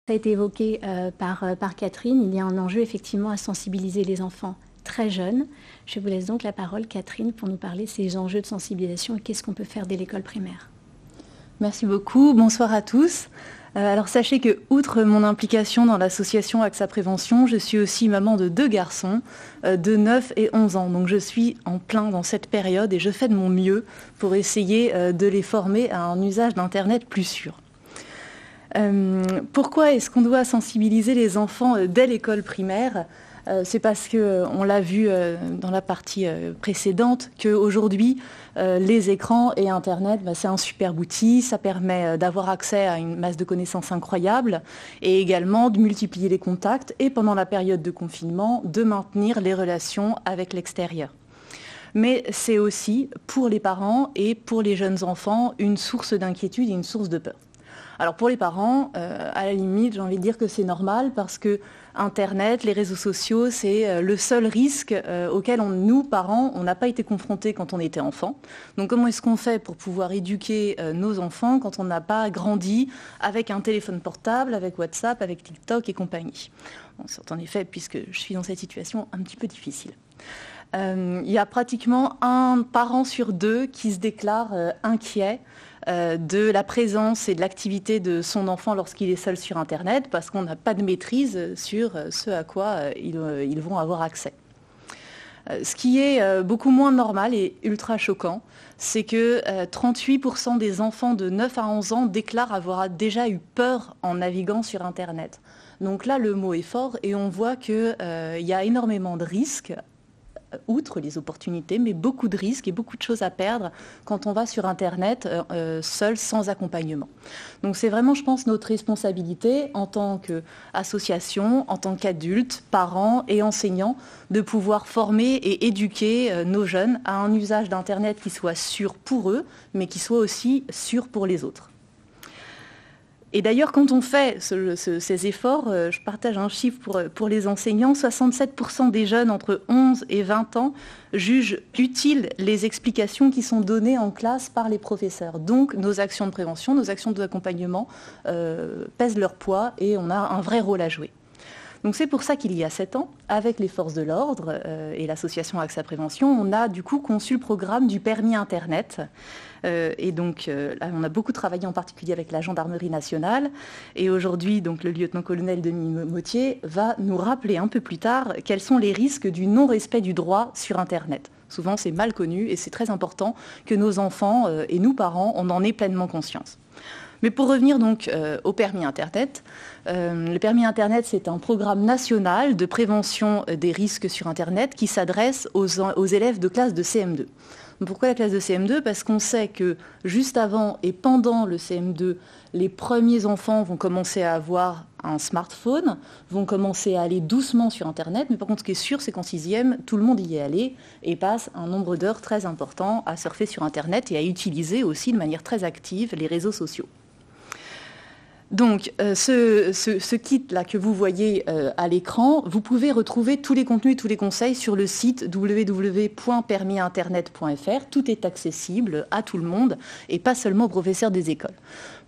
Ça a été évoqué par Catherine, il y a un enjeu effectivement à sensibiliser les enfants très jeunes. Je vous laisse donc la parole, Catherine, pour nous parler de ces enjeux de sensibilisation et qu'est-ce qu'on peut faire dès l'école primaire. Merci beaucoup, bonsoir à tous. Alors sachez que, outre mon implication dans l'association AXA Prévention, je suis aussi maman de 2 garçons de 9 et 11 ans. Donc je suis en plein dans cette période et je fais de mon mieux pour essayer de les former à un usage d'Internet plus sûr. Pourquoi est-ce qu'on doit sensibiliser les enfants dès l'école primaire ? C'est parce qu'on l'a vu dans la partie précédente qu'aujourd'hui, les écrans et Internet, c'est un superbe outil. Ça permet d'avoir accès à une masse de connaissances incroyable et également de multiplier les contacts et pendant la période de confinement, de maintenir les relations avec l'extérieur. Mais c'est aussi pour les parents et pour les jeunes enfants une source d'inquiétude et une source de peur. Alors pour les parents, à la limite, j'ai envie de dire que c'est normal parce que Internet, les réseaux sociaux, c'est le seul risque auquel nous, parents, on n'a pas été confrontés quand on était enfant. Donc comment est-ce qu'on fait pour pouvoir éduquer nos enfants quand on n'a pas grandi avec un téléphone portable, avec WhatsApp, avec TikTok et compagnie ? Bon, c'est en effet, puisque je suis dans cette situation un petit peu difficile. Il y a pratiquement un parent sur 2 qui se déclare inquiet de la présence et de l'activité de son enfant lorsqu'il est seul sur Internet parce qu'on n'a pas de maîtrise sur ce à quoi ils vont avoir accès. Ce qui est beaucoup moins normal et ultra choquant, c'est que 38% des enfants de 9 à 11 ans déclarent avoir déjà eu peur en naviguant sur Internet. Donc là, le mot est fort et on voit qu'il y a énormément de risques, outre les opportunités, mais beaucoup de risques et beaucoup de choses à perdre quand on va sur Internet seul, sans accompagnement. Donc c'est vraiment, je pense, notre responsabilité en tant qu'association, en tant qu'adultes, parents et enseignants, de pouvoir former et éduquer nos jeunes à un usage d'Internet qui soit sûr pour eux, mais qui soit aussi sûr pour les autres. Et d'ailleurs, quand on fait ces efforts, je partage un chiffre pour les enseignants, 67% des jeunes entre 11 et 20 ans jugent utiles les explications qui sont données en classe par les professeurs. Donc nos actions de prévention, nos actions d'accompagnement pèsent leur poids et on a un vrai rôle à jouer. Donc c'est pour ça qu'il y a 7 ans, avec les forces de l'ordre et l'association AXA Prévention, on a du coup conçu le programme du permis Internet. Et donc là, on a beaucoup travaillé en particulier avec la gendarmerie nationale. Et aujourd'hui, donc, le lieutenant-colonel Denis Mottier va nous rappeler un peu plus tard quels sont les risques du non-respect du droit sur Internet. Souvent, c'est mal connu et c'est très important que nos enfants et nous, parents, on en ait pleinement conscience. Mais pour revenir donc au permis Internet, le permis Internet, c'est un programme national de prévention des risques sur Internet qui s'adresse aux élèves de classe de CM2. Pourquoi la classe de CM2 ? Parce qu'on sait que juste avant et pendant le CM2, les premiers enfants vont commencer à avoir un smartphone, vont commencer à aller doucement sur Internet. Mais par contre, ce qui est sûr, c'est qu'en 6e, tout le monde y est allé et passe un nombre d'heures très important à surfer sur Internet et à utiliser aussi de manière très active les réseaux sociaux. Donc, ce kit-là que vous voyez à l'écran, vous pouvez retrouver tous les contenus, tous les conseils sur le site www.permisinternet.fr. Tout est accessible à tout le monde et pas seulement aux professeurs des écoles.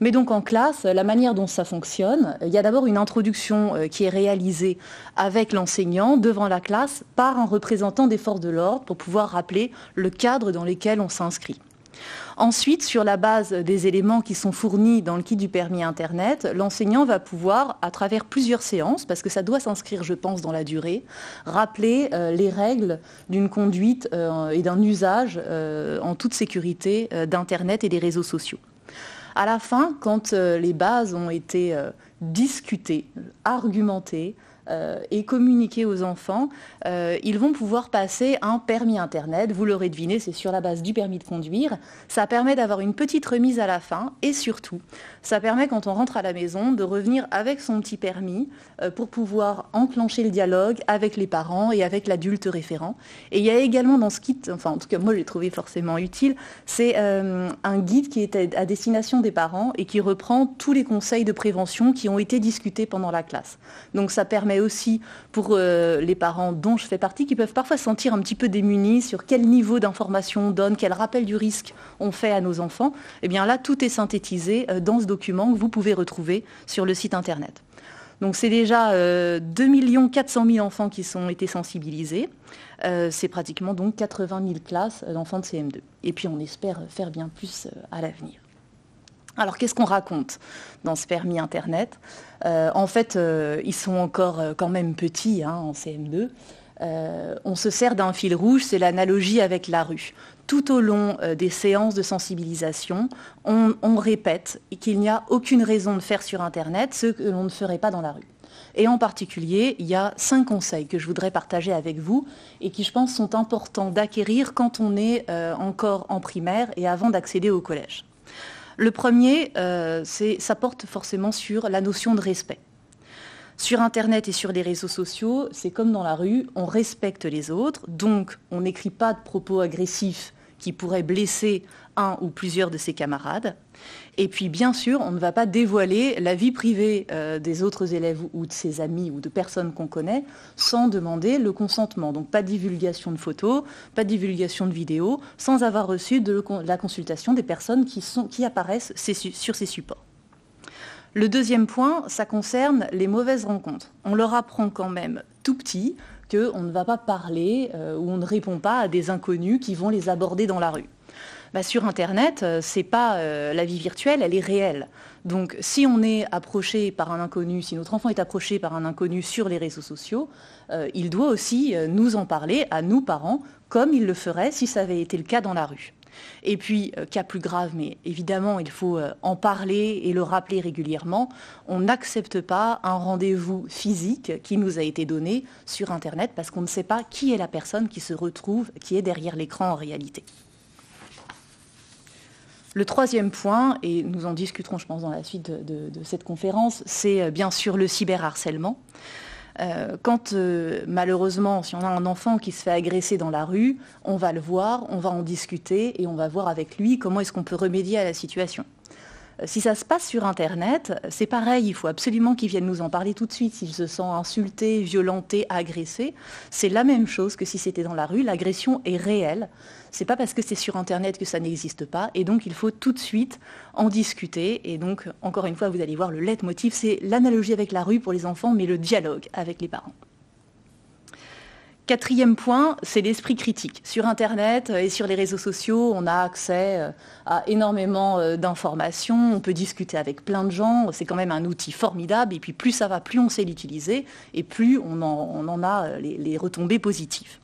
Mais donc en classe, la manière dont ça fonctionne, il y a d'abord une introduction qui est réalisée avec l'enseignant devant la classe par un représentant des forces de l'ordre pour pouvoir rappeler le cadre dans lequel on s'inscrit. Ensuite, sur la base des éléments qui sont fournis dans le kit du permis Internet, l'enseignant va pouvoir, à travers plusieurs séances, parce que ça doit s'inscrire, je pense, dans la durée, rappeler les règles d'une conduite et d'un usage en toute sécurité d'Internet et des réseaux sociaux. À la fin, quand les bases ont été discutées, argumentées, et communiquer aux enfants, ils vont pouvoir passer un permis Internet. Vous l'aurez deviné, c'est sur la base du permis de conduire. Ça permet d'avoir une petite remise à la fin et surtout, ça permet quand on rentre à la maison de revenir avec son petit permis pour pouvoir enclencher le dialogue avec les parents et avec l'adulte référent. Et il y a également dans ce kit, enfin en tout cas moi je l'ai trouvé forcément utile, c'est un guide qui est à destination des parents et qui reprend tous les conseils de prévention qui ont été discutés pendant la classe. Donc ça permet aussi pour les parents dont je fais partie, qui peuvent parfois se sentir un petit peu démunis sur quel niveau d'information on donne, quel rappel du risque on fait à nos enfants. Eh bien là, tout est synthétisé dans ce document que vous pouvez retrouver sur le site Internet. Donc c'est déjà 2 400 000 enfants qui ont été sensibilisés. C'est pratiquement donc 80 000 classes d'enfants de CM2. Et puis on espère faire bien plus à l'avenir. Alors qu'est-ce qu'on raconte dans ce permis Internet ? En fait, ils sont encore quand même petits en CM2. On se sert d'un fil rouge, c'est l'analogie avec la rue. Tout au long des séances de sensibilisation, on répète qu'il n'y a aucune raison de faire sur Internet ce que l'on ne ferait pas dans la rue. Et en particulier, il y a 5 conseils que je voudrais partager avec vous et qui, je pense, sont importants d'acquérir quand on est encore en primaire et avant d'accéder au collège. Le premier, ça porte forcément sur la notion de respect. Sur Internet et sur les réseaux sociaux, c'est comme dans la rue, on respecte les autres, donc on n'écrit pas de propos agressifs qui pourraient blesser un ou plusieurs de ses camarades. Et puis bien sûr, on ne va pas dévoiler la vie privée des autres élèves ou de ses amis ou de personnes qu'on connaît sans demander le consentement. Donc pas de divulgation de photos, pas de divulgation de vidéos, sans avoir reçu la consultation des personnes qui apparaissent sur ces supports. Le deuxième point, ça concerne les mauvaises rencontres. On leur apprend quand même tout petit qu'on ne va pas parler ou on ne répond pas à des inconnus qui vont les aborder dans la rue. Sur Internet, c'est pas la vie virtuelle, elle est réelle. Donc si on est approché par un inconnu, si notre enfant est approché par un inconnu sur les réseaux sociaux, il doit aussi nous en parler à nous parents, comme il le ferait si ça avait été le cas dans la rue. Et puis, cas plus grave, mais évidemment, il faut en parler et le rappeler régulièrement, on n'accepte pas un rendez-vous physique qui nous a été donné sur Internet parce qu'on ne sait pas qui est la personne qui se retrouve, qui est derrière l'écran en réalité. Le troisième point, et nous en discuterons, je pense, dans la suite de cette conférence, c'est bien sûr le cyberharcèlement. Quand malheureusement, si on a un enfant qui se fait agresser dans la rue, on va le voir, on va en discuter et on va voir avec lui comment est-ce qu'on peut remédier à la situation. Si ça se passe sur Internet, c'est pareil, il faut absolument qu'il vienne nous en parler tout de suite. S'il se sent insulté, violenté, agressé, c'est la même chose que si c'était dans la rue. L'agression est réelle. C'est pas parce que c'est sur Internet que ça n'existe pas. Et donc, il faut tout de suite en discuter. Et donc, encore une fois, vous allez voir, le leitmotiv, c'est l'analogie avec la rue pour les enfants, mais le dialogue avec les parents. Quatrième point, c'est l'esprit critique. Sur Internet et sur les réseaux sociaux, on a accès à énormément d'informations, on peut discuter avec plein de gens, c'est quand même un outil formidable, et puis plus ça va, plus on sait l'utiliser, et plus on en a les retombées positives.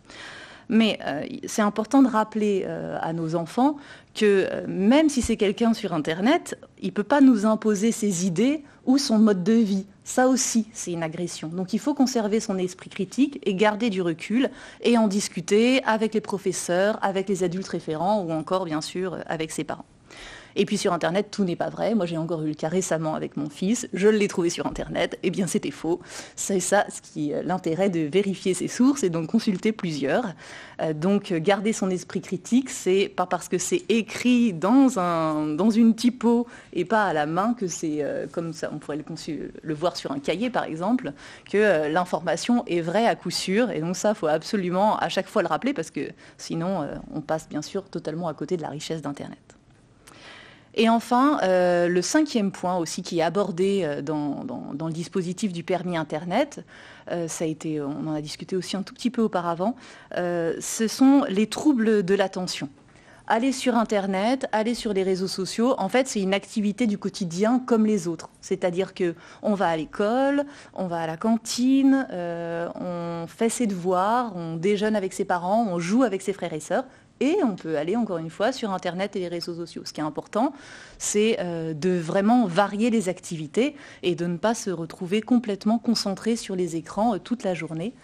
Mais c'est important de rappeler à nos enfants que même si c'est quelqu'un sur Internet, il ne peut pas nous imposer ses idées ou son mode de vie. Ça aussi, c'est une agression. Donc il faut conserver son esprit critique et garder du recul et en discuter avec les professeurs, avec les adultes référents ou encore, bien sûr, avec ses parents. Et puis sur Internet, tout n'est pas vrai. Moi, j'ai encore eu le cas récemment avec mon fils. Je l'ai trouvé sur Internet. Eh bien, c'était faux. C'est ça l'intérêt de vérifier ses sources et d'en consulter plusieurs. Donc, garder son esprit critique, c'est pas parce que c'est écrit dans une typo et pas à la main que c'est comme ça, on pourrait le voir sur un cahier, par exemple, que l'information est vraie à coup sûr. Et donc ça, il faut absolument à chaque fois le rappeler parce que sinon, on passe bien sûr totalement à côté de la richesse d'Internet. Et enfin, le cinquième point aussi qui est abordé dans le dispositif du permis Internet, on en a discuté aussi un tout petit peu auparavant, ce sont les troubles de l'attention. Aller sur Internet, aller sur les réseaux sociaux, en fait, c'est une activité du quotidien comme les autres. C'est-à-dire qu'on va à l'école, on va à la cantine, on fait ses devoirs, on déjeune avec ses parents, on joue avec ses frères et sœurs. Et on peut aller, encore une fois, sur Internet et les réseaux sociaux. Ce qui est important, c'est de vraiment varier les activités et de ne pas se retrouver complètement concentré sur les écrans toute la journée,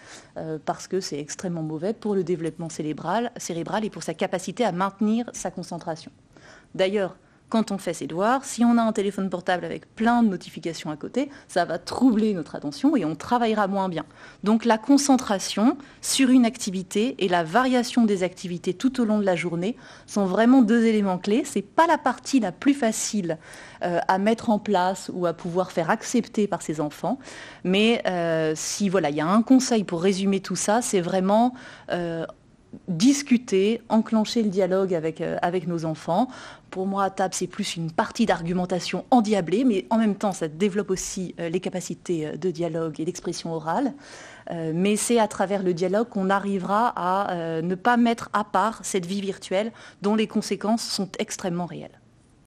parce que c'est extrêmement mauvais pour le développement cérébral et pour sa capacité à maintenir sa concentration. D'ailleurs, quand on fait ses devoirs, si on a un téléphone portable avec plein de notifications à côté, ça va troubler notre attention et on travaillera moins bien. Donc la concentration sur une activité et la variation des activités tout au long de la journée sont vraiment deux éléments clés. Ce n'est pas la partie la plus facile à mettre en place ou à pouvoir faire accepter par ses enfants. Mais si il y a un conseil pour résumer tout ça, c'est vraiment discuter, enclencher le dialogue avec nos enfants. Pour moi, à table, c'est plus une partie d'argumentation endiablée, mais en même temps, ça développe aussi les capacités de dialogue et d'expression orale. Mais c'est à travers le dialogue qu'on arrivera à ne pas mettre à part cette vie virtuelle dont les conséquences sont extrêmement réelles.